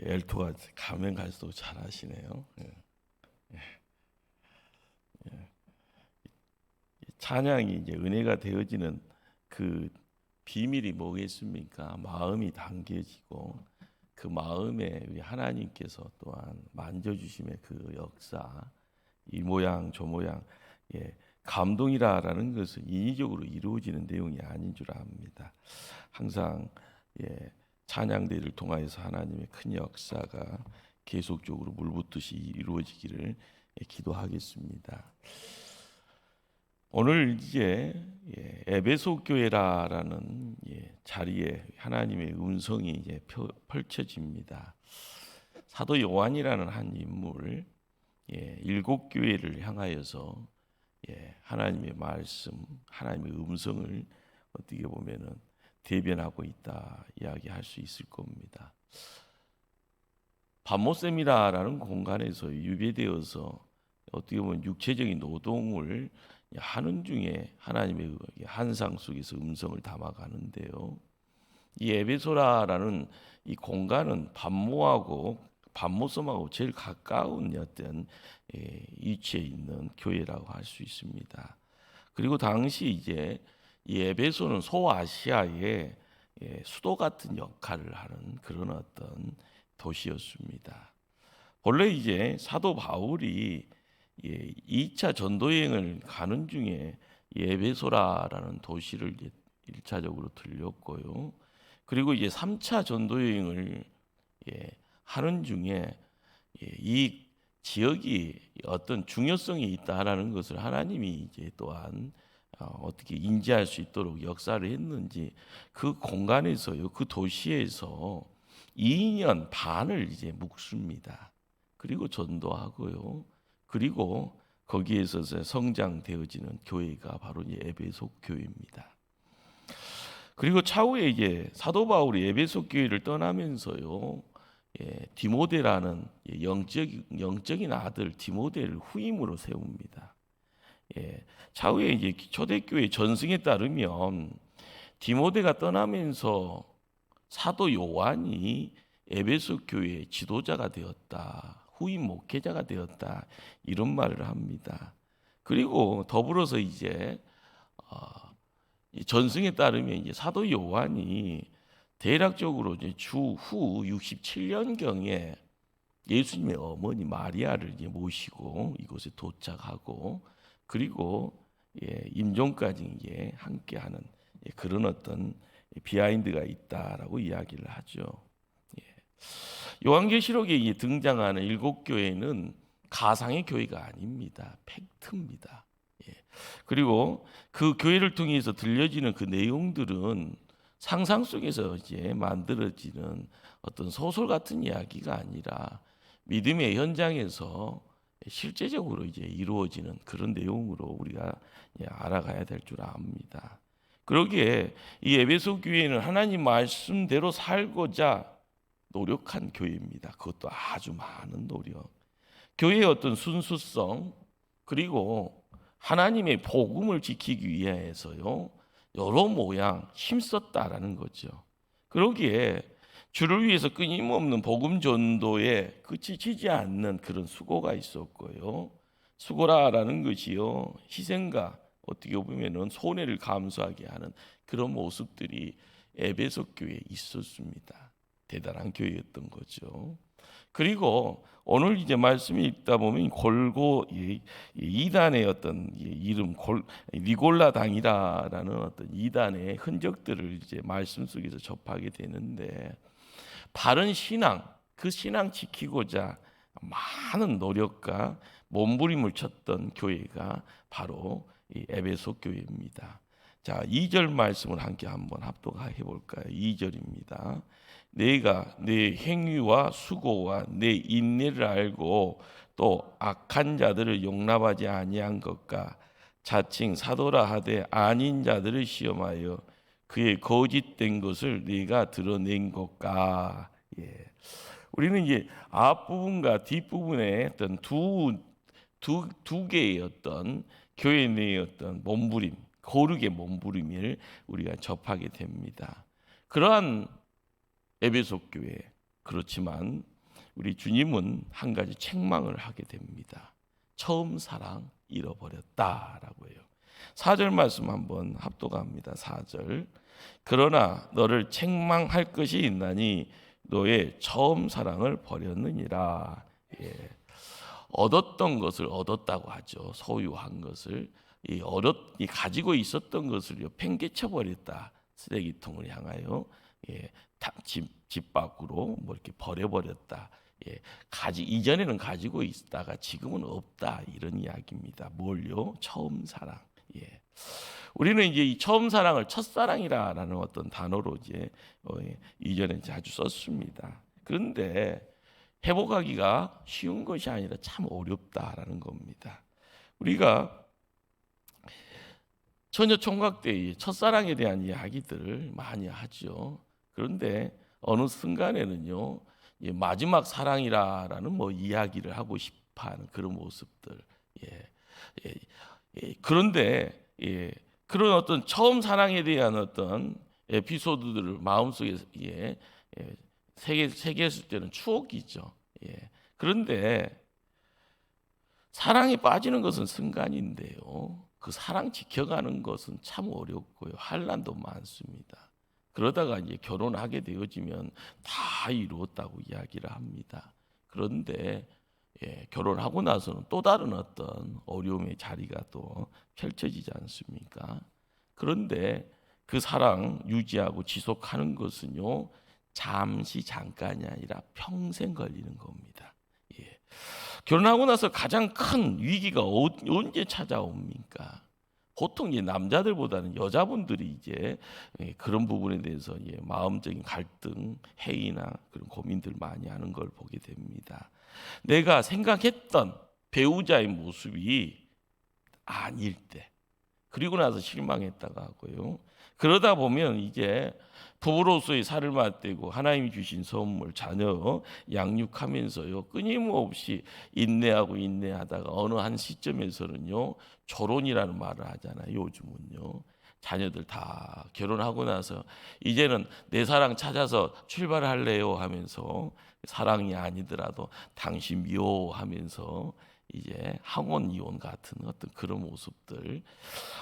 엘토가 가면 갈수록 잘하시네요. 찬양이 이제 은혜가 되어지는 그 비밀이 뭐겠습니까? 마음이 당겨지고 그 마음에 우리 하나님께서 또한 만져주심의 그 역사, 이 모양 저 모양, 감동이라는 것은 인위적으로 이루어지는 내용이 아닌 줄 압니다. 항상 찬양대를 통하여서 하나님의 큰 역사가 계속적으로 물붓듯이 이루어지기를 기도하겠습니다. 오늘 이제 에베소 교회라는 자리에 하나님의 음성이 이제 펼쳐집니다. 사도 요한이라는 한 인물, 7교회를 향하여서 하나님의 말씀, 하나님의 음성을 어떻게 보면은 대변하고 있다 이야기할 수 있을 겁니다. 반모셈이라는 공간에서 유배되어서 어떻게 보면 육체적인 노동을 하는 중에 하나님의 환상 속에서 음성을 담아가는데요. 이 에베소라라는 이 공간은 반모섬하고 제일 가까운 어떤 위치에 있는 교회라고 할 수 있습니다. 그리고 당시 이제 이 에베소는 소아시아의 수도 같은 역할을 하는 그런 어떤 도시였습니다. 본래 이제 사도 바울이 2차 전도 여행을 가는 중에 에베소라라는 도시를 1차적으로 들렸고요. 그리고 이제 3차 전도 여행을 하는 중에 이 지역이 어떤 중요성이 있다라는 것을 하나님이 이제 또한 어떻게 인지할 수 있도록 역사를 했는지 그 공간에서요, 그 도시에서 2년 반을 이제 묵습니다. 그리고 전도하고요. 그리고 거기에서 성장되어지는 교회가 바로 이 에베소 교회입니다. 그리고 차후에 이제 사도 바울이 에베소 교회를 떠나면서요, 디모데라는 영적인 아들 디모데를 후임으로 세웁니다. 차후에 이제 초대교회 전승에 따르면 디모데가 떠나면서 사도 요한이 에베소 교회의 지도자가 되었다. 후임 목회자가 되었다 이런 말을 합니다. 그리고 더불어서 이제 전승에 따르면 이제 사도 요한이 대략적으로 이제 주후 67년경에 예수님의 어머니 마리아를 이제 모시고 이곳에 도착하고 그리고 임종까지 이제 함께하는 그런 어떤 비하인드가 있다라고 이야기를 하죠. 요한계시록에 등장하는 7교회는 가상의 교회가 아닙니다. 팩트입니다. 그리고 그 교회를 통해서 들려지는 그 내용들은 상상 속에서 이제 만들어지는 어떤 소설 같은 이야기가 아니라 믿음의 현장에서 실제적으로 이제 이루어지는 그런 내용으로 우리가 알아가야 될 줄 압니다. 그러기에 이 에베소 교회는 하나님 말씀대로 살고자 노력한 교회입니다. 그것도 아주 많은 노력. 교회의 어떤 순수성 그리고 하나님의 복음을 지키기 위해서요 여러 모양 힘썼다라는 거죠. 그러기에 주를 위해서 끊임없는 복음 전도에 그치지 않는 그런 수고가 있었고요. 수고라라는 것이요 희생과 어떻게 보면은 손해를 감수하게 하는 그런 모습들이 에베소 교회에 있었습니다. 대단한 교회였던 거죠. 그리고 오늘 이제 말씀이 읽다 보면 골고 이단의 어떤 이름 니골라 당이라는 어떤 이단의 흔적들을 이제 말씀 속에서 접하게 되는데 바른 신앙, 그 신앙 지키고자 많은 노력과 몸부림을 쳤던 교회가 바로 이 에베소 교회입니다. 자, 2절 말씀을 함께 한번 합독해 볼까요? 2절입니다. 내가 내 행위와 수고와 내 인내를 알고 또 악한 자들을 용납하지 아니한 것과 자칭 사도라 하되 아닌 자들을 시험하여 그의 거짓된 것을 네가 드러낸 것과. 우리는 이제 앞부분과 뒷부분에 어떤 두 개의 어떤 교회 내의 어떤 몸부림, 거룩의 몸부림을 우리가 접하게 됩니다. 그러한 에베소 교회, 그렇지만 우리 주님은 한 가지 책망을 하게 됩니다. 처음 사랑 잃어버렸다라고 해요. 4절 말씀 한번 합독합니다. 4절. 그러나 너를 책망할 것이 있나니 너의 처음 사랑을 버렸느니라. 예. 얻었던 것을 얻었다고 하죠. 소유한 것을 이 가지고 있었던 것을 팽개쳐 버렸다. 쓰레기통을 향하여 집 밖으로 뭐 이렇게 버려버렸다. 이전에는 가지고 있다가 지금은 없다, 이런 이야기입니다. 뭘요? 처음 사랑. 우리는 이제 이 처음 사랑을 첫사랑이라는 어떤 단어로 이전에 자주 썼습니다. 그런데 회복하기가 쉬운 것이 아니라 참 어렵다라는 겁니다. 우리가 처녀 총각 때 첫사랑에 대한 이야기들을 많이 하죠. 그런데 어느 순간에는요, 마지막 사랑이라는 이야기를 하고 싶어하는 그런 모습들. 그런데 그런 어떤 처음 사랑에 대한 어떤 에피소드들을 마음속에 새겼을 때는 추억이죠. 그런데 사랑에 빠지는 것은 순간인데요, 그 사랑 지켜가는 것은 참 어렵고요, 환난도 많습니다. 그러다가 이제 결혼하게 되어지면 다 이루었다고 이야기를 합니다. 그런데 결혼하고 나서는 또 다른 어떤 어려움의 자리가 또 펼쳐지지 않습니까? 그런데 그 사랑 유지하고 지속하는 것은요, 잠깐이 아니라 평생 걸리는 겁니다. 결혼하고 나서 가장 큰 위기가 언제 찾아옵니까? 보통 남자들보다는 여자분들이 그런 부분에 대해서 마음적인 갈등, 회의나 그런 고민들 많이 하는 걸 보게 됩니다. 내가 생각했던 배우자의 모습이 아닐 때, 그리고 나서 실망했다가 하고요. 그러다 보면 이제 부부로서의 살을 맞대고 하나님이 주신 선물, 자녀 양육하면서요, 끊임없이 인내하다가 어느 한 시점에서는요, 결혼이라는 말을 하잖아요. 요즘은요, 자녀들 다 결혼하고 나서 이제는 내 사랑 찾아서 출발할래요 하면서, 사랑이 아니더라도 당신 미워하면서 이제 항원 이혼 같은 어떤 그런 모습들,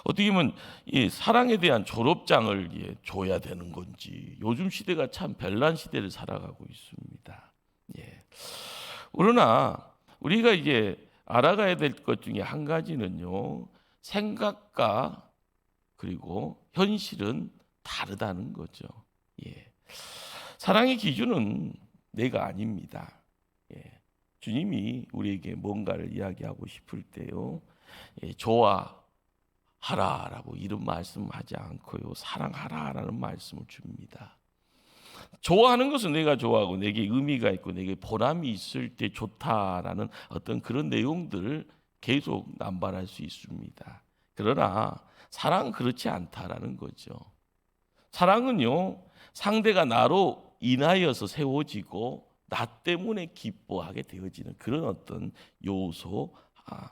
어떻게 보면 이 사랑에 대한 졸업장을 줘야 되는 건지, 요즘 시대가 참 별난 시대를 살아가고 있습니다. 그러나 우리가 알아가야 될 것 중에 한 가지는요, 생각과 그리고 현실은 다르다는 거죠. 사랑의 기준은 내가 아닙니다. 주님이 우리에게 뭔가를 이야기하고 싶을 때요, 좋아하라라고 이런 말씀하지 않고요, 사랑하라라는 말씀을 줍니다. 좋아하는 것은 내가 좋아하고 내게 의미가 있고 내게 보람이 있을 때 좋다라는 어떤 그런 내용들을 계속 남발할 수 있습니다. 그러나 사랑은 그렇지 않다라는 거죠. 사랑은요, 상대가 나로 인하여서 세워지고 나 때문에 기뻐하게 되어지는 그런 어떤 요소,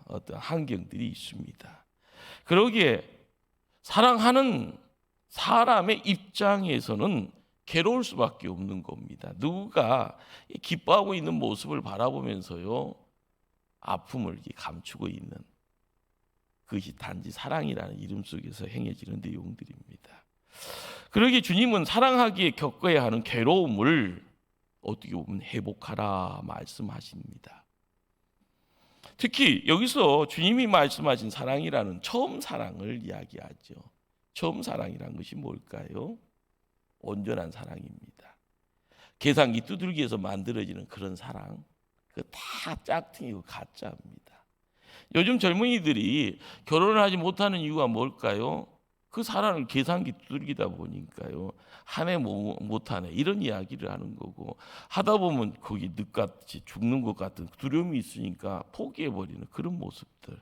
어떤 환경들이 있습니다. 그러기에 사랑하는 사람의 입장에서는 괴로울 수밖에 없는 겁니다. 누가 기뻐하고 있는 모습을 바라보면서요, 아픔을 감추고 있는 그것이 단지 사랑이라는 이름 속에서 행해지는 내용들입니다. 그러기에 주님은 사랑하기에 겪어야 하는 괴로움을 어떻게 보면 회복하라 말씀하십니다. 특히 여기서 주님이 말씀하신 사랑이라는 처음 사랑을 이야기하죠. 처음 사랑이란 것이 뭘까요? 온전한 사랑입니다. 계산기 두들기에서 만들어지는 그런 사랑, 그 다 짝퉁이고 가짜입니다. 요즘 젊은이들이 결혼을 하지 못하는 이유가 뭘까요? 그 사랑을 계산기 두들기다 보니까요, 한 해 못하네 이런 이야기를 하는 거고, 하다 보면 거기 늑같이 죽는 것 같은 두려움이 있으니까 포기해버리는 그런 모습들.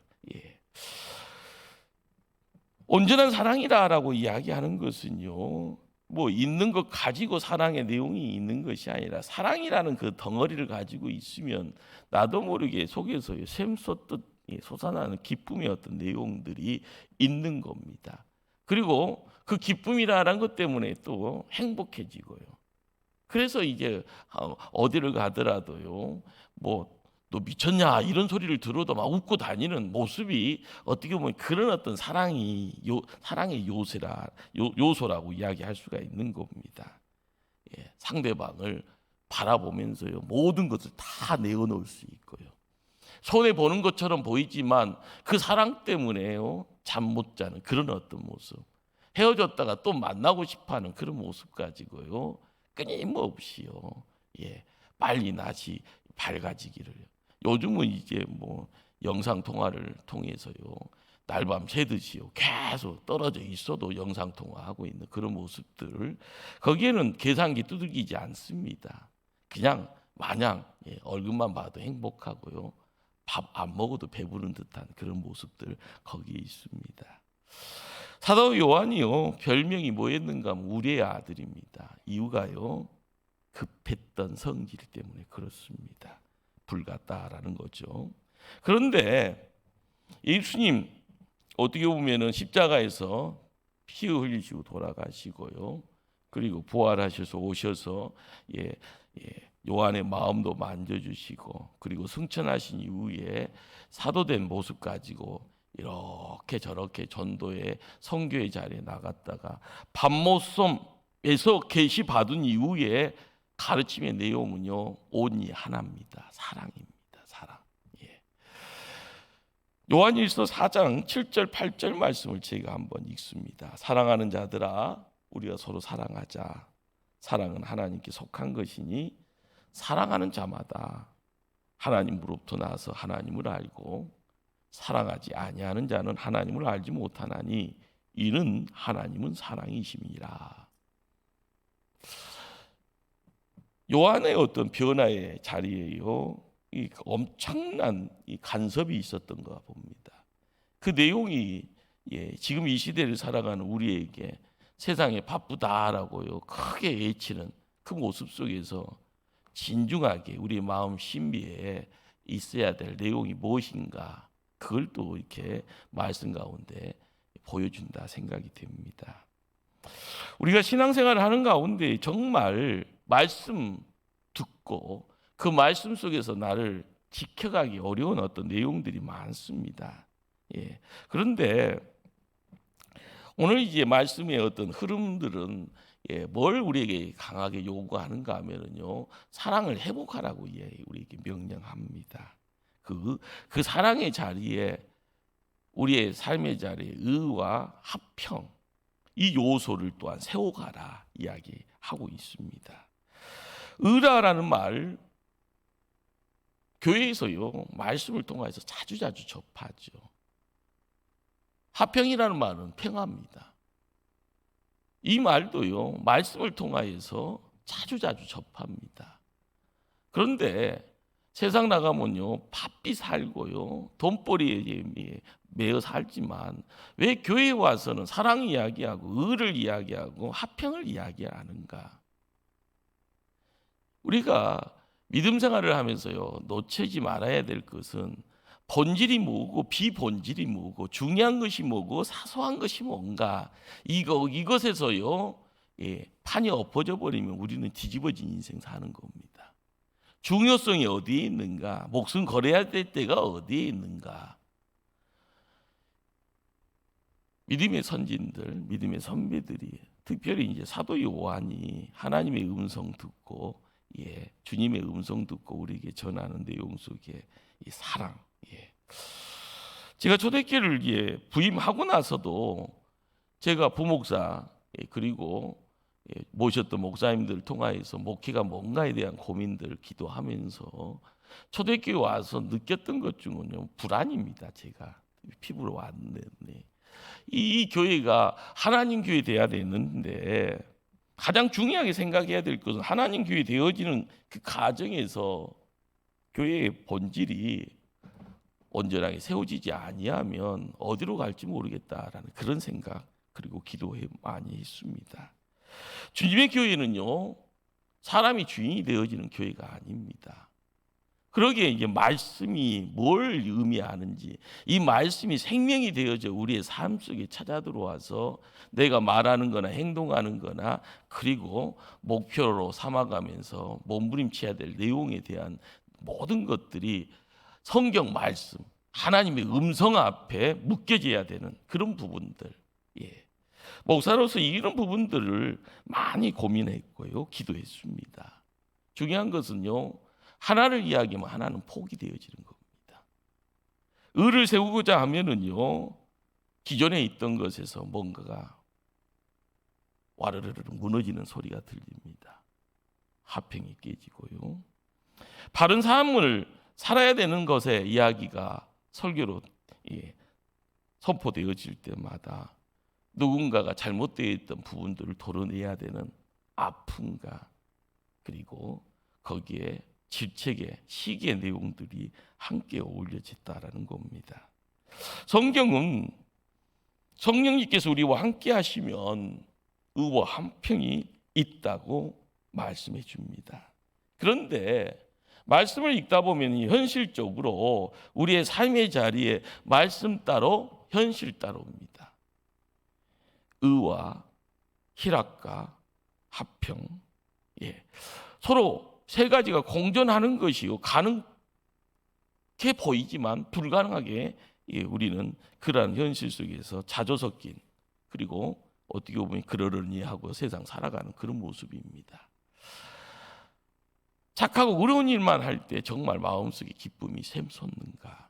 온전한 사랑이라고 이야기하는 것은요, 있는 것 가지고 사랑의 내용이 있는 것이 아니라, 사랑이라는 그 덩어리를 가지고 있으면 나도 모르게 속에서 샘솟듯 솟아나는 기쁨의 어떤 내용들이 있는 겁니다. 그리고 그 기쁨이라는 것 때문에 또 행복해지고요. 그래서 이제 어디를 가더라도요, 뭐 너 미쳤냐 이런 소리를 들어도 막 웃고 다니는 모습이 어떻게 보면 그런 어떤 사랑의 요소라고 이야기할 수가 있는 겁니다. 예, 상대방을 바라보면서요 모든 것을 다 내어놓을 수 있고요. 손해 보는 것처럼 보이지만 그 사랑 때문에요 잠 못 자는 그런 어떤 모습, 헤어졌다가 또 만나고 싶어하는 그런 모습 가지고요 끊임없이요, 예, 빨리 낮이 밝아지기를. 요즘은 이제 뭐 영상 통화를 통해서요 날밤 새듯이요 계속 떨어져 있어도 영상 통화하고 있는 그런 모습들을, 거기에는 계산기 두들기지 않습니다. 그냥 마냥 얼굴만 봐도 행복하고요 밥 안 먹어도 배부른 듯한 그런 모습들 거기에 있습니다. 사도 요한이요 별명이 뭐였는가 하면 우리의 아들입니다. 이유가요 급했던 성질 때문에 그렇습니다. 불같다라는 거죠. 그런데 예수님 어떻게 보면은 십자가에서 피 흘리시고 돌아가시고요. 그리고 부활하셔서 오셔서 예, 요한의 마음도 만져주시고, 그리고 승천하신 이후에 사도된 모습 가지고 이렇게 저렇게 전도의 선교의 자리에 나갔다가 밤모섬에서 계시 받은 이후에 가르침의 내용은요 온이 하나입니다. 사랑입니다. 사랑. 예. 요한일서 4장 7절 8절 말씀을 제가 한번 읽습니다. 사랑하는 자들아 우리가 서로 사랑하자. 사랑은 하나님께 속한 것이니 사랑하는 자마다 하나님으로부터 나서 하나님을 알고 사랑하지 아니하는 자는 하나님을 알지 못하나니 이는 하나님은 사랑이심이라. 요한의 어떤 변화의 자리에요 이 엄청난 이 간섭이 있었던 것 봅니다. 그 내용이 지금 이 시대를 살아가는 우리에게 세상에 바쁘다라고요 크게 외치는 그 모습 속에서 진중하게 우리 마음 신비에 있어야 될 내용이 무엇인가, 그걸 또 이렇게 말씀 가운데 보여준다 생각이 됩니다. 우리가 신앙생활을 하는 가운데 정말 말씀 듣고 그 말씀 속에서 나를 지켜가기 어려운 어떤 내용들이 많습니다. 예. 그런데 오늘 이제 말씀의 어떤 흐름들은 뭘 우리에게 강하게 요구하는가 하면요 사랑을 회복하라고 우리에게 명령합니다. 그 사랑의 자리에 우리의 삶의 자리에 의와 합평 이 요소를 또한 세워가라 이야기하고 있습니다. 의라라는 말 교회에서요 말씀을 통해서 자주자주 접하죠. 합평이라는 말은 평화입니다. 이 말도요 말씀을 통하여서 자주자주 접합니다. 그런데 세상 나가면요 바삐 살고요 돈벌이에 매여 살지만 왜 교회에 와서는 사랑 이야기하고 의를 이야기하고 합평을 이야기하는가? 우리가 믿음 생활을 하면서요 놓치지 말아야 될 것은 본질이 뭐고 비본질이 뭐고 중요한 것이 뭐고 사소한 것이 뭔가, 이것에서요 판이 엎어져 버리면 우리는 뒤집어진 인생 사는 겁니다. 중요성이 어디에 있는가, 목숨 걸어야 될 때가 어디에 있는가. 믿음의 선진들, 믿음의 선배들이 특별히 이제 사도 요한이 하나님의 음성 듣고 주님의 음성 듣고 우리에게 전하는 내용 속에 이 사랑. 제가 초대교회를 부임하고 나서도 제가 부목사 그리고 모셨던 목사님들 통하여서 목회가 뭔가에 대한 고민들 기도하면서 초대교회 와서 느꼈던 것 중은요 불안입니다. 제가 피부로 왔는데 이 교회가 하나님 교회 돼야 되는데 가장 중요하게 생각해야 될 것은 하나님 교회 되어지는 그 과정에서 교회의 본질이 온전하게 세워지지 아니하면 어디로 갈지 모르겠다라는 그런 생각 그리고 기도에 많이 했습니다. 주님의 교회는요 사람이 주인이 되어지는 교회가 아닙니다. 그러기에 이제 말씀이 뭘 의미하는지, 이 말씀이 생명이 되어져 우리의 삶 속에 찾아 들어와서 내가 말하는 거나 행동하는 거나 그리고 목표로 삼아가면서 몸부림쳐야 될 내용에 대한 모든 것들이 성경 말씀, 하나님의 음성 앞에 묶여져야 되는 그런 부분들. 예. 목사로서 이런 부분들을 많이 고민했고요, 기도했습니다. 중요한 것은요, 하나를 이야기하면 하나는 포기되어지는 겁니다. 의를 세우고자 하면은요, 기존에 있던 것에서 뭔가가 와르르르 무너지는 소리가 들립니다. 화평이 깨지고요. 바른 삶을 살아야 되는 것의 이야기가 설교로 선포되어질 때마다 누군가가 잘못되어 있던 부분들을 도려내야 되는 아픔과 그리고 거기에 질책의 시기의 내용들이 함께 어울려졌다라는 겁니다. 성경은 성령님께서 우리와 함께 하시면 의와 화평이 있다고 말씀해 줍니다. 그런데 말씀을 읽다 보면 현실적으로 우리의 삶의 자리에 말씀 따로 현실 따로입니다. 의와 희락과 화평, 서로 세 가지가 공존하는 것이요, 가능해 보이지만 불가능하게 우리는 그러한 현실 속에서 자조 섞인, 그리고 어떻게 보면 그러려니 하고 세상 살아가는 그런 모습입니다. 착하고 어려운 일만 할 때 정말 마음속에 기쁨이 샘솟는가?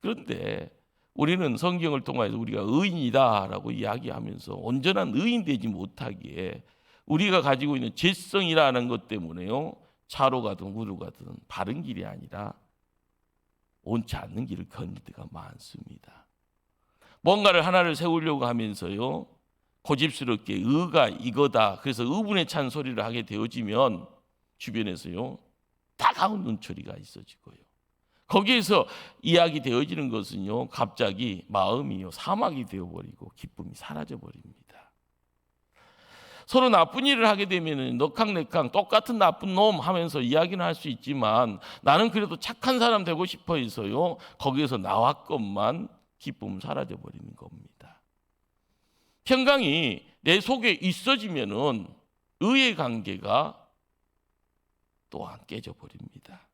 그런데 우리는 성경을 통해서 우리가 의인이다라고 이야기하면서 온전한 의인 되지 못하기에 우리가 가지고 있는 죄성이라는 것 때문에요, 차로 가든 우로 가든 바른 길이 아니라 옳지 않는 길을 걷는 때가 많습니다. 뭔가를 하나를 세우려고 하면서요, 고집스럽게 의가 이거다, 그래서 의분에 찬 소리를 하게 되어지면 주변에서요 따가운 눈초리가 있어지고요, 거기에서 이야기 되어지는 것은요 갑자기 마음이요 사막이 되어버리고 기쁨이 사라져버립니다. 서로 나쁜 일을 하게 되면 너캉내캉 똑같은 나쁜 놈 하면서 이야기는 할 수 있지만 나는 그래도 착한 사람 되고 싶어 해서요 거기에서 나왔건만 기쁨은 사라져버리는 겁니다. 평강이 내 속에 있어지면은 의의 관계가 또한 깨져버립니다.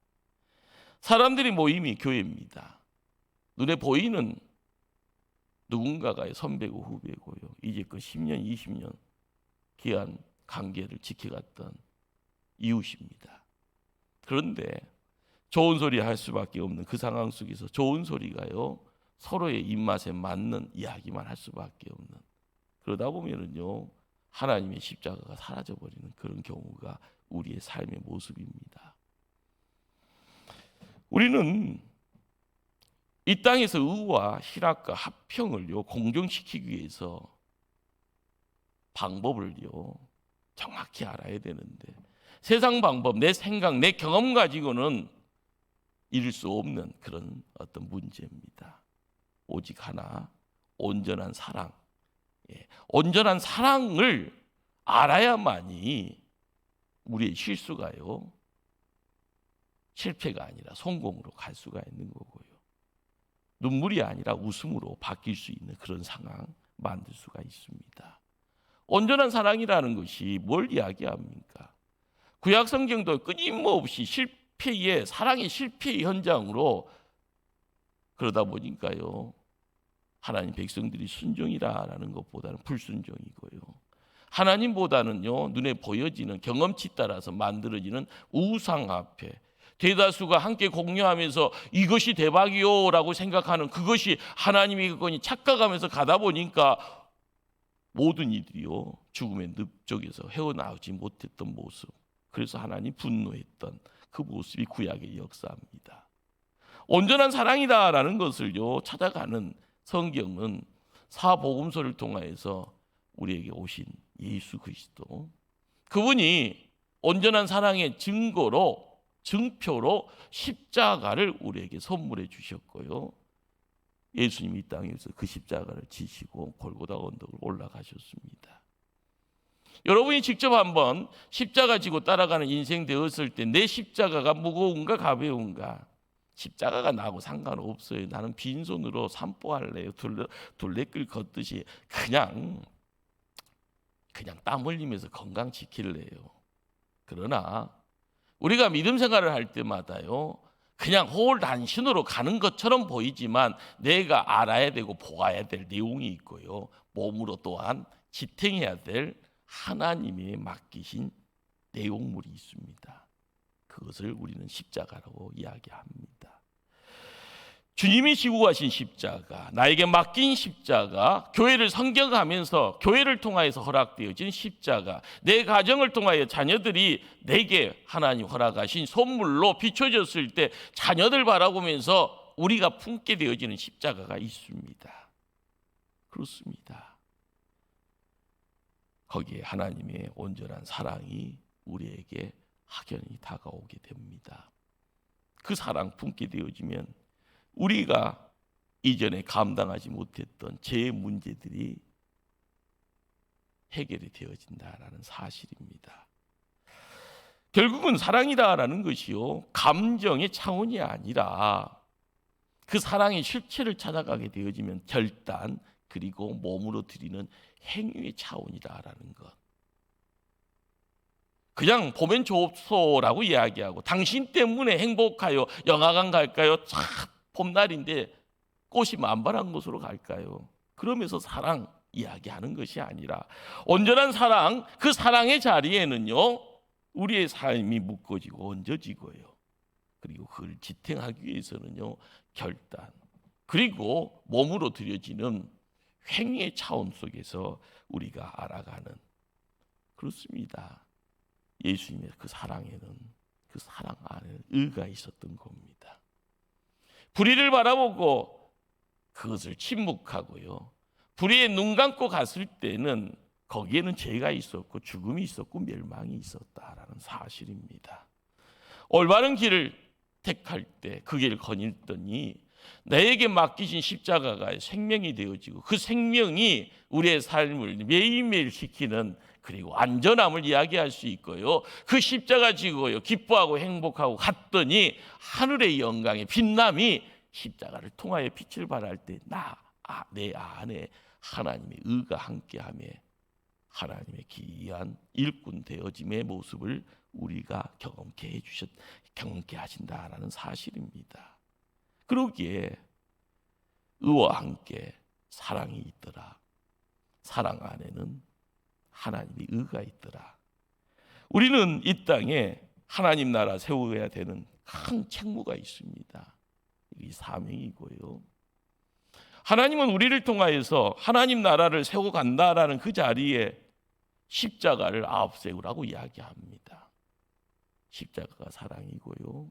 사람들이 모임이 교회입니다. 눈에 보이는 누군가가 선배고 후배고요, 이제껏 10년 20년 귀한 관계를 지켜갔던 이웃입니다. 그런데 좋은 소리 할 수밖에 없는 그 상황 속에서 좋은 소리가요 서로의 입맛에 맞는 이야기만 할 수밖에 없는, 그러다 보면은요 하나님의 십자가가 사라져버리는 그런 경우가 우리의 삶의 모습입니다. 우리는 이 땅에서 의와 희락과 화평을요 공존시키기 위해서 방법을요 정확히 알아야 되는데, 세상 방법, 내 생각, 내 경험 가지고는 이룰 수 없는 그런 어떤 문제입니다. 오직 하나, 온전한 사랑. 온전한 사랑을 알아야만이 우리의 실수가요 실패가 아니라 성공으로 갈 수가 있는 거고요, 눈물이 아니라 웃음으로 바뀔 수 있는 그런 상황 만들 수가 있습니다. 온전한 사랑이라는 것이 뭘 이야기합니까? 구약 성경도 끊임없이 실패의, 사랑의 실패의 현장으로, 그러다 보니까요 하나님 백성들이 순종이라는 것보다는 불순종이고요, 하나님보다는요 눈에 보여지는 경험치 따라서 만들어지는 우상 앞에 대다수가 함께 공유하면서 이것이 대박이요라고 생각하는 그것이 하나님의 거니 착각하면서 가다 보니까 모든 이들이요 죽음의 늪쪽에서 헤어나오지 못했던 모습, 그래서 하나님 분노했던 그 모습이 구약의 역사입니다. 온전한 사랑이다라는 것을요 찾아가는 성경은 사복음서를 통하여서 우리에게 오신 예수 그리스도, 그분이 온전한 사랑의 증표로 십자가를 우리에게 선물해 주셨고요, 예수님이 이 땅에서 그 십자가를 지시고 골고다 언덕을 올라가셨습니다. 여러분이 직접 한번 십자가 지고 따라가는 인생 되었을 때 내 십자가가 무거운가 가벼운가? 십자가가 나하고 상관없어요. 나는 빈손으로 산보할래요. 둘레길 걷듯이 그냥 땀 흘리면서 건강 지킬래요. 그러나 우리가 믿음 생활을 할 때마다요, 그냥 홀단신으로 가는 것처럼 보이지만 내가 알아야 되고 보아야 될 내용이 있고요, 몸으로 또한 지탱해야 될 하나님이 맡기신 내용물이 있습니다. 그것을 우리는 십자가라고 이야기합니다. 주님이 지고 가신 십자가, 나에게 맡긴 십자가, 교회를 섬겨가면서 교회를 통하여서 허락되어진 십자가, 내 가정을 통하여 자녀들이 내게 하나님 허락하신 선물로 비춰졌을 때 자녀들 바라보면서 우리가 품게 되어지는 십자가가 있습니다. 그렇습니다. 거기에 하나님의 온전한 사랑이 우리에게 확연히 다가오게 됩니다. 그 사랑 품게 되어지면 우리가 이전에 감당하지 못했던 제 문제들이 해결이 되어진다라는 사실입니다. 결국은 사랑이다라는 것이요, 감정의 차원이 아니라 그 사랑의 실체를 찾아가게 되어지면 결단, 그리고 몸으로 드리는 행위의 차원이다라는 것. 그냥 보면 좋소라고 이야기하고 당신 때문에 행복하여 영화관 갈까요? 참 봄날인데 꽃이 만발한 곳으로 갈까요? 그러면서 사랑 이야기하는 것이 아니라 온전한 사랑, 그 사랑의 자리에는요, 우리의 삶이 묶어지고 얹어지고요, 그리고 그걸 지탱하기 위해서는요, 결단, 그리고 몸으로 드려지는 행위의 차원 속에서 우리가 알아가는, 그렇습니다. 예수님의 그 사랑에는, 그 사랑 안에는 의가 있었던 겁니다. 불의를 바라보고 그것을 침묵하고요, 불의에 눈 감고 갔을 때는 거기에는 죄가 있었고 죽음이 있었고 멸망이 있었다라는 사실입니다. 올바른 길을 택할 때 그 길을 거닐더니 나에게 맡기신 십자가가 생명이 되어지고 그 생명이 우리의 삶을 매일매일 지키는, 그리고 안전함을 이야기할 수 있고요, 그 십자가 지고요 기뻐하고 행복하고 갔더니 하늘의 영광의 빛남이 십자가를 통하여 빛을 발할 때 내 안에 하나님의 의가 함께하며 하나님의 기이한 일꾼 되어짐의 모습을 우리가 경험케 하신다라는 사실입니다. 그러기에 의와 함께 사랑이 있더라. 사랑 안에는 하나님의 의가 있더라. 우리는 이 땅에 하나님 나라 세워야 되는 큰 책무가 있습니다. 이 사명이고요. 하나님은 우리를 통하여서 하나님 나라를 세워간다라는 그 자리에 십자가를 앞세우라고 이야기합니다. 십자가가 사랑이고요,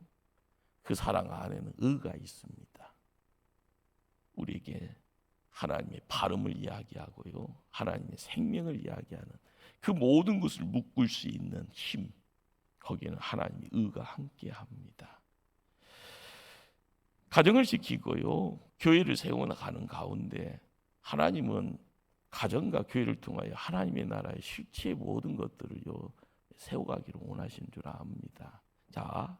그 사랑 안에는 의가 있습니다. 우리에게 하나님의 발음을 이야기하고요, 하나님의 생명을 이야기하는 그 모든 것을 묶을 수 있는 힘, 거기에는 하나님의 의가 함께합니다. 가정을 지키고요, 교회를 세워나가는 가운데 하나님은 가정과 교회를 통하여 하나님의 나라의 실체의 모든 것들을요 세워가기를 원하시는 줄 압니다. 자,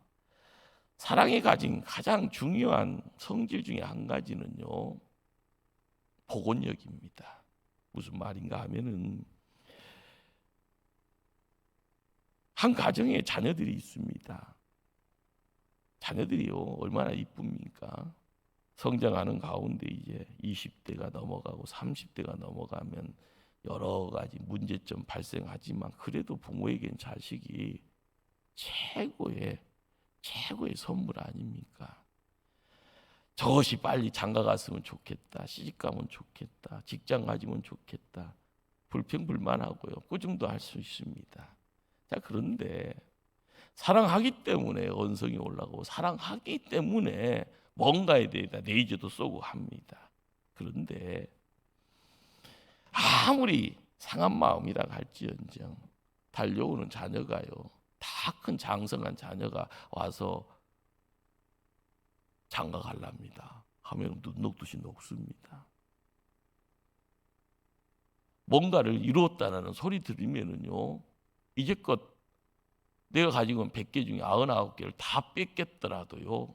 사랑이 가진 가장 중요한 성질 중에 한 가지는요, 복원력입니다. 무슨 말인가 하면은, 한 가정에 자녀들이 있습니다. 자녀들이요 얼마나 이쁩니까? 성장하는 가운데 이제 20대가 넘어가고 30대가 넘어가면 여러 가지 문제점 발생하지만 그래도 부모에겐 자식이 최고의 선물 아닙니까? 저것이 빨리 장가 갔으면 좋겠다, 시집 가면 좋겠다, 직장 가지면 좋겠다, 불평불만하고요 꾸중도 할 수 있습니다. 자, 그런데 사랑하기 때문에 언성이 올라가고 사랑하기 때문에 뭔가에 대해서 레이저도 쏘고 합니다. 그런데 아무리 상한 마음이라 할지언정 달려오는 자녀가요, 다 큰 장성한 자녀가 와서 장가 갈랍니다 하면 눈 녹듯이 녹습니다. 뭔가를 이루었다는 소리 들으면은요, 이제껏 내가 가지고 있는 100개 중에 99개를 다 뺏겠더라도요,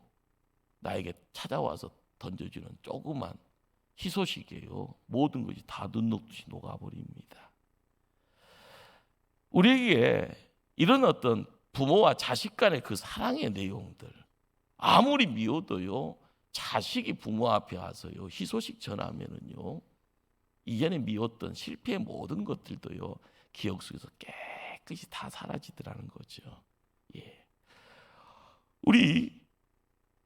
나에게 찾아와서 던져주는 조그만 희소식이에요. 모든 것이 다 눈 녹듯이 녹아버립니다. 우리에게 이런 어떤 부모와 자식 간의 그 사랑의 내용들, 아무리 미워도요, 자식이 부모 앞에 와서요, 희소식 전하면은요, 이전에 미웠던 실패의 모든 것들도요, 기억 속에서 깨끗이 다 사라지더라는 거죠. 예. 우리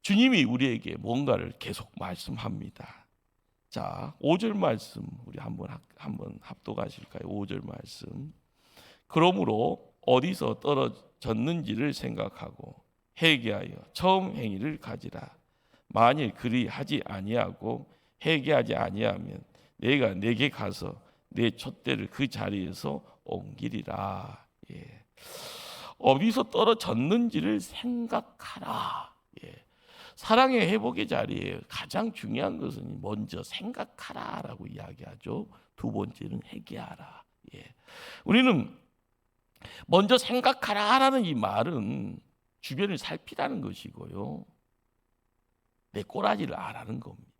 주님이 우리에게 뭔가를 계속 말씀합니다. 자, 5절 말씀 우리 한번 합독하실까요? 5절 말씀. 그러므로 어디서 떨어졌는지를 생각하고 회개하여 처음 행위를 가지라. 만일 그리하지 아니하고 회개하지 아니하면 내가 내게 가서 내 촛대를 그 자리에서 옮기리라. 예. 어디서 떨어졌는지를 생각하라. 예. 사랑의 회복의 자리에 가장 중요한 것은 먼저 생각하라라고 이야기하죠. 두 번째는 회개하라. 예. 우리는 먼저 생각하라라는 이 말은 주변을 살피라는 것이고요, 내 꼬라지를 아라는 겁니다.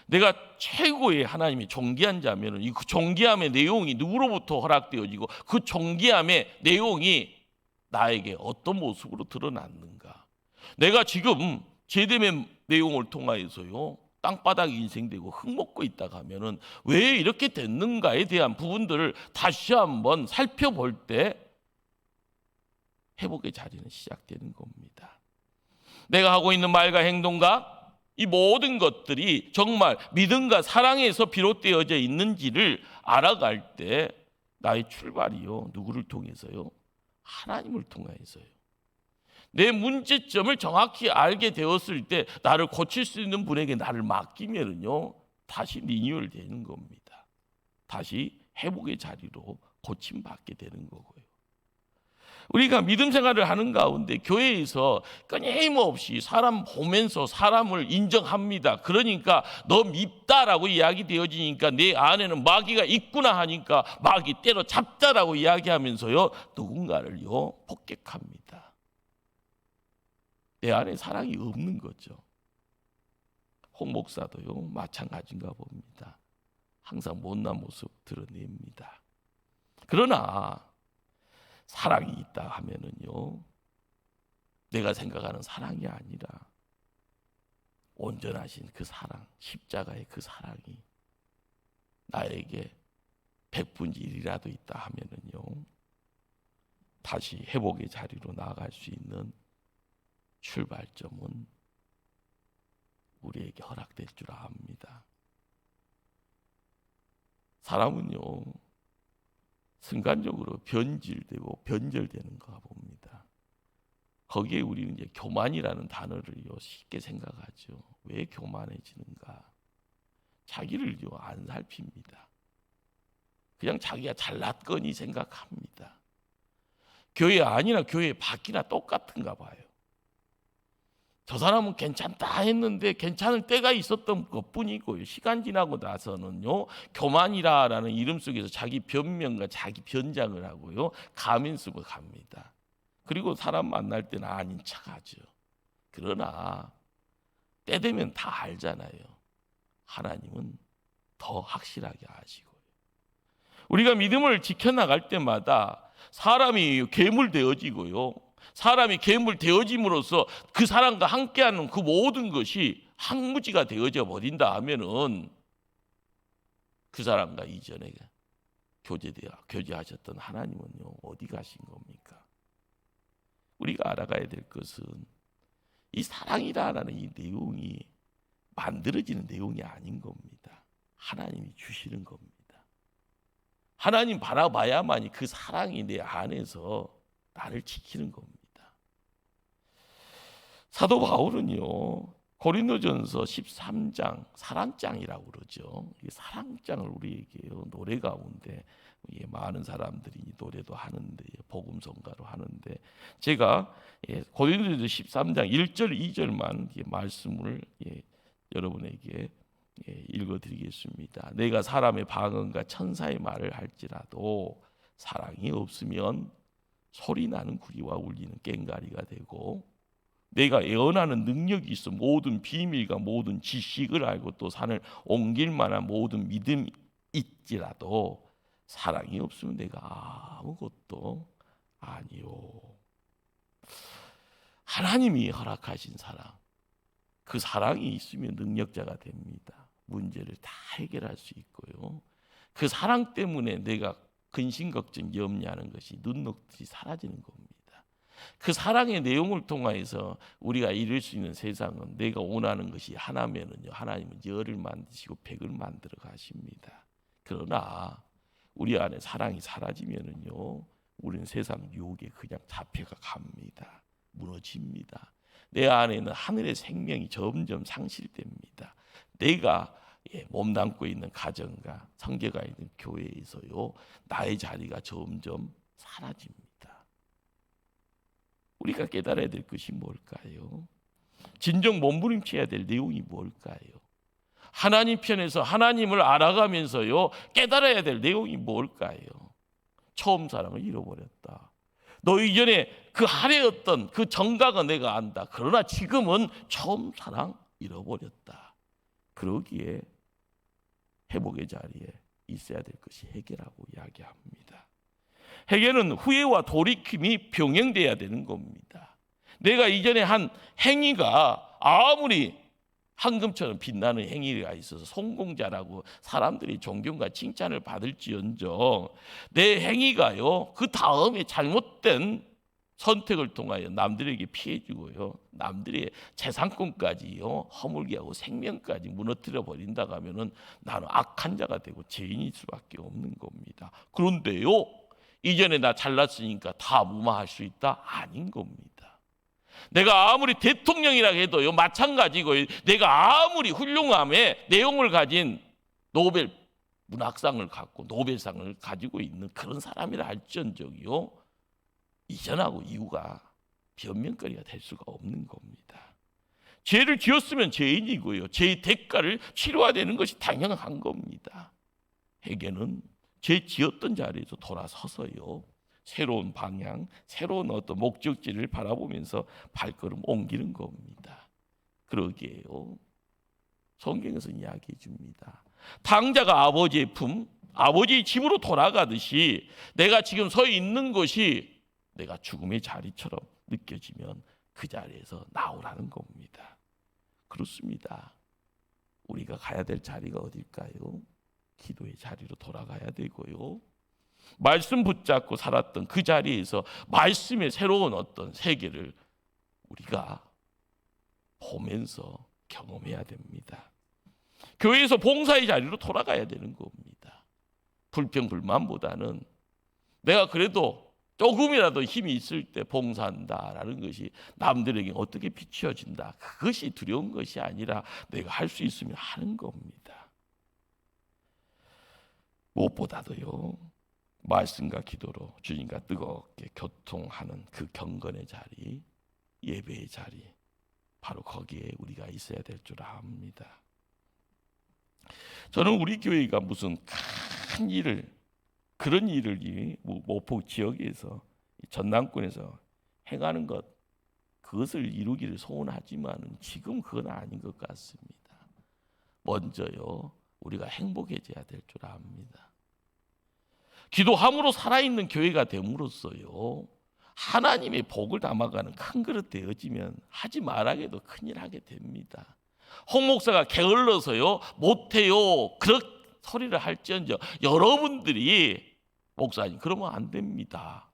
내가 최고의 하나님이 존귀한 자면은 이 존귀함의 내용이 누구로부터 허락되어지고 그 존귀함의 내용이 나에게 어떤 모습으로 드러났는가? 내가 지금 제됨의 내용을 통하여서요, 땅바닥 인생되고 흙 먹고 있다가 하면은 왜 이렇게 됐는가에 대한 부분들을 다시 한번 살펴볼 때 회복의 자리는 시작되는 겁니다. 내가 하고 있는 말과 행동과 이 모든 것들이 정말 믿음과 사랑에서 비롯되어져 있는지를 알아갈 때 나의 출발이요, 누구를 통해서요? 하나님을 통해서요. 내 문제점을 정확히 알게 되었을 때 나를 고칠 수 있는 분에게 나를 맡기면은요, 다시 리뉴얼 되는 겁니다. 다시 회복의 자리로 고침받게 되는 거고요. 우리가 믿음 생활을 하는 가운데 교회에서 끊임없이 사람 보면서 사람을 인정합니다. 그러니까 너 밉다라고 이야기 되어지니까 내 안에는 마귀가 있구나 하니까 마귀 때려잡자라고 이야기하면서요, 누군가를요 폭격합니다. 내 안에 사랑이 없는 거죠. 홍 목사도요 마찬가지인가 봅니다. 항상 못난 모습 드러냅니다. 그러나 사랑이 있다 하면은요, 내가 생각하는 사랑이 아니라 온전하신 그 사랑, 십자가의 그 사랑이 나에게 100분의 1이라도 있다 하면은요, 다시 회복의 자리로 나아갈 수 있는 출발점은 우리에게 허락될 줄 압니다. 사람은요, 순간적으로 변질되고 변절되는가 봅니다. 거기에 우리는 이제 교만이라는 단어를요 쉽게 생각하죠. 왜 교만해지는가? 자기를요 안 살핍니다. 그냥 자기가 잘났거니 생각합니다. 교회 안이나 교회 밖이나 똑같은가 봐요. 저 사람은 괜찮다 했는데 괜찮을 때가 있었던 것뿐이고요. 시간 지나고 나서는요, 교만이라는 이름 속에서 자기 변명과 자기 변장을 하고요, 가면 쓰고 갑니다. 그리고 사람 만날 때는 아닌 척하죠. 그러나 때 되면 다 알잖아요. 하나님은 더 확실하게 아시고요. 우리가 믿음을 지켜나갈 때마다 사람이 괴물되어지고요, 사람이 괴물 되어짐으로써 그 사람과 함께하는 그 모든 것이 항무지가 되어져 버린다 하면은 그 사람과 이전에 교제하셨던 하나님은요 어디 가신 겁니까? 우리가 알아가야 될 것은 이 사랑이라는 이 내용이 만들어지는 내용이 아닌 겁니다. 하나님이 주시는 겁니다. 하나님 바라봐야만이 그 사랑이 내 안에서 나를 지키는 겁니다. 사도 바울은요 고린도전서 13장 사랑장이라고 그러죠. 이 사랑장을 우리에게 노래 가운데 많은 사람들이 노래도 하는데 복음성가로 하는데, 제가 고린도전서 13장 1절 2절만 말씀을 여러분에게 읽어드리겠습니다. 내가 사람의 방언과 천사의 말을 할지라도 사랑이 없으면 소리나는 구리와 울리는 꽹과리가 되고, 내가 예언하는 능력이 있어 모든 비밀과 모든 지식을 알고 또 산을 옮길 만한 모든 믿음이 있지라도 사랑이 없으면 내가 아무것도 아니요. 하나님이 허락하신 사랑, 그 사랑이 있으면 능력자가 됩니다. 문제를 다 해결할 수 있고요. 그 사랑 때문에 내가 근심 걱정 염려하는 것이 눈녹듯이 사라지는 겁니다. 그 사랑의 내용을 통하여서 우리가 이룰 수 있는 세상은, 내가 원하는 것이 하나면은요, 하나님은 열을 만드시고 백을 만들어 가십니다. 그러나 우리 안에 사랑이 사라지면은요, 우리는 세상 유혹에 그냥 잡혀가 갑니다. 무너집니다. 내 안에는 하늘의 생명이 점점 상실됩니다. 내가 몸담고 있는 가정과 성계가 있는 교회에서요, 나의 자리가 점점 사라집니다. 우리가 깨달아야 될 것이 뭘까요? 진정 몸부림쳐야 될 내용이 뭘까요? 하나님 편에서 하나님을 알아가면서요, 깨달아야 될 내용이 뭘까요? 처음 사랑을 잃어버렸다. 너 이전에 그 하려였던 그 정각은 내가 안다. 그러나 지금은 처음 사랑 잃어버렸다. 그러기에 회복의 자리에 있어야 될 것이 회개라고 이야기합니다. 회개는 후회와 돌이킴이 병행돼야 되는 겁니다. 내가 이전에 한 행위가 아무리 황금처럼 빛나는 행위가 있어서 성공자라고 사람들이 존경과 칭찬을 받을지언정, 내 행위가요, 그 다음에 잘못된 선택을 통하여 남들에게 피해 주고요, 남들의 재산권까지요 허물게 하고 생명까지 무너뜨려 버린다고 하면은 나는 악한 자가 되고 죄인일 수밖에 없는 겁니다. 그런데요, 이전에 나 잘났으니까 다 무마할 수 있다? 아닌 겁니다. 내가 아무리 대통령이라 해도요, 마찬가지고, 내가 아무리 훌륭함의 내용을 가진 노벨 문학상을 갖고 노벨상을 가지고 있는 그런 사람이라 할지언정요, 이전하고 이후가 변명거리가 될 수가 없는 겁니다. 죄를 지었으면 죄인이고요, 죄의 대가를 치러야 되는 것이 당연한 겁니다. 회개는 죄 지었던 자리에서 돌아서서요, 새로운 방향, 새로운 어떤 목적지를 바라보면서 발걸음 옮기는 겁니다. 그러기에요, 성경에서 이야기해 줍니다. 탕자가 아버지의 품, 아버지의 집으로 돌아가듯이 내가 지금 서 있는 것이 내가 죽음의 자리처럼 느껴지면 그 자리에서 나오라는 겁니다. 그렇습니다. 우리가 가야 될 자리가 어딜까요? 기도의 자리로 돌아가야 되고요, 말씀 붙잡고 살았던 그 자리에서 말씀의 새로운 어떤 세계를 우리가 보면서 경험해야 됩니다. 교회에서 봉사의 자리로 돌아가야 되는 겁니다. 불평불만보다는 내가 그래도 조금이라도 힘이 있을 때 봉사한다라는 것이 남들에게 어떻게 비추어진다, 그것이 두려운 것이 아니라 내가 할 수 있으면 하는 겁니다. 무엇보다도요, 말씀과 기도로 주님과 뜨겁게 교통하는 그 경건의 자리, 예배의 자리, 바로 거기에 우리가 있어야 될 줄 압니다. 저는 우리 교회가 무슨 큰 일을, 그런 일을 모포 지역에서, 전남권에서 행하는 것, 그것을 이루기를 소원하지만 지금 그건 아닌 것 같습니다. 먼저요, 우리가 행복해져야 될 줄 압니다. 기도함으로 살아있는 교회가 됨으로써요, 하나님의 복을 담아가는 큰 그릇 되어지면 하지 말아게도 큰일 하게 됩니다. 홍 목사가 게을러서요 못해요 그런 소리를 할지언정, 여러분들이 목사님 그러면 안 됩니다.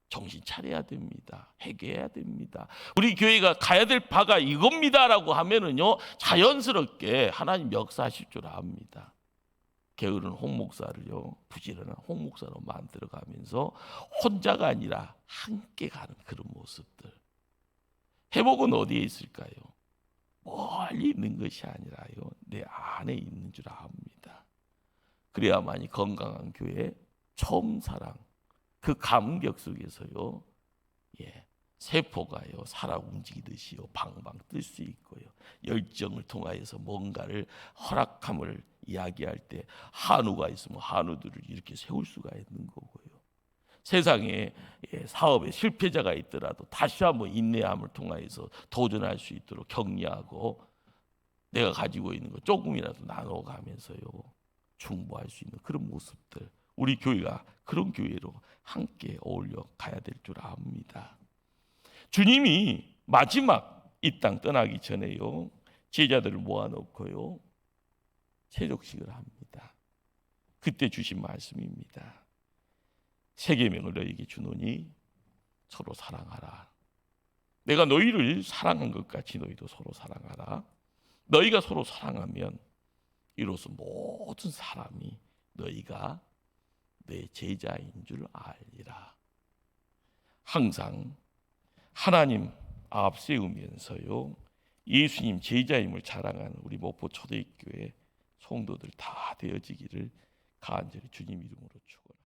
정신 차려야 됩니다. 회개해야 됩니다. 우리 교회가 가야 될 바가 이겁니다라고 하면은요, 자연스럽게 하나님 역사하실 줄 압니다. 게으른 홍 목사를요, 부지런한 홍 목사로 만들어가면서 혼자가 아니라 함께 가는 그런 모습들. 회복은 어디에 있을까요? 멀리 있는 것이 아니라요, 내 안에 있는 줄 압니다. 그래야만이 건강한 교회, 처음 사랑, 그 감격 속에서요, 세포가요 살아 움직이듯이요 방방 뜰 수 있고요. 열정을 통하여서 뭔가를 허락함을 이야기할 때 한우가 있으면 한우들을 이렇게 세울 수가 있는 거고요. 세상에 사업에 실패자가 있더라도 다시 한번 인내함을 통하여서 도전할 수 있도록 격려하고 내가 가지고 있는 거 조금이라도 나눠가면서요 충고할 수 있는 그런 모습들, 우리 교회가 그런 교회로 함께 어울려 가야 될 줄 압니다. 주님이 마지막 이 땅 떠나기 전에요 제자들을 모아놓고요 세족식을 합니다. 그때 주신 말씀입니다. 새 계명을 너희에게 주노니 서로 사랑하라. 내가 너희를 사랑한 것 같이 너희도 서로 사랑하라. 너희가 서로 사랑하면 이로써 모든 사람이 너희가 내 제자인 줄 알리라. 항상 하나님 앞세우면서요 예수님 제자임을 자랑하는 우리 목포 초대교회 성도들 다 되어지기를 간절히 주님 이름으로 축원합니다.